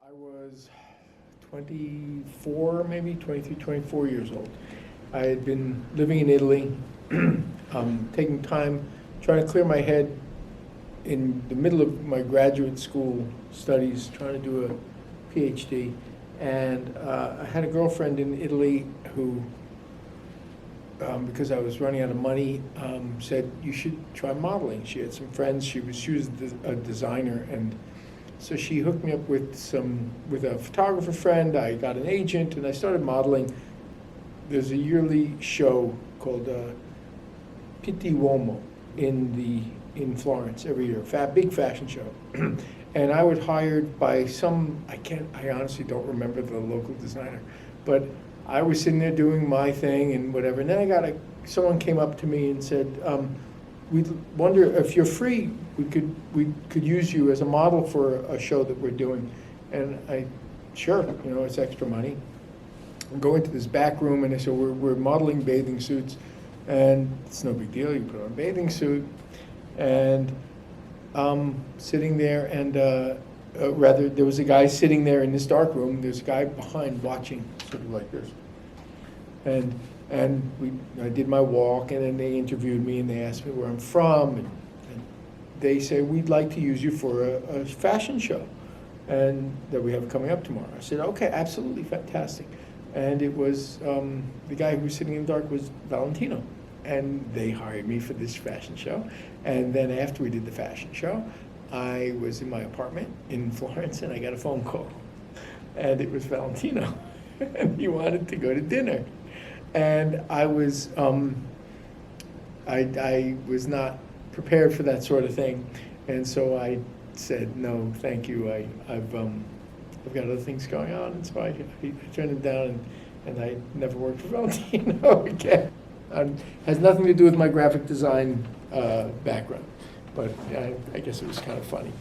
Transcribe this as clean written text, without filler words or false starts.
I was 24, maybe 23, 24 years old. I had been living in Italy, taking time, trying to clear my head in the middle of my graduate school studies, trying to do a PhD. And I had a girlfriend in Italy who, because I was running out of money, said, you should try modeling. She had some friends, she was a designer, and so she hooked me up with a photographer friend. I got an agent, and I started modeling. There's a yearly show called Pitti Uomo in Florence every year, big fashion show. And I was hired by I honestly don't remember the local designer, but I was sitting there doing my thing and whatever. And then someone came up to me and said, "We'd wonder if you're free. We could use you as a model for a show that we're doing." And sure, it's extra money. I go into this back room, and they said, we're modeling bathing suits, and it's no big deal. You put on a bathing suit, and sitting there, and rather, there was a guy sitting there in this dark room. There's a guy behind watching, sort of like this. And I did my walk, and then they interviewed me, and they asked me where I'm from, and they say, we'd like to use you for a fashion show, and that we have coming up tomorrow. I said, okay, absolutely, fantastic. And it was, the guy who was sitting in the dark was Valentino, and they hired me for this fashion show. And then after we did the fashion show, I was in my apartment in Florence, and I got a phone call, and it was Valentino, and he wanted to go to dinner. And I was I was not prepared for that sort of thing, and so I said, no, thank you. I've got other things going on, and so I turned him down, and I never worked for Valentino again. Has nothing to do with my graphic design background, but I guess it was kind of funny.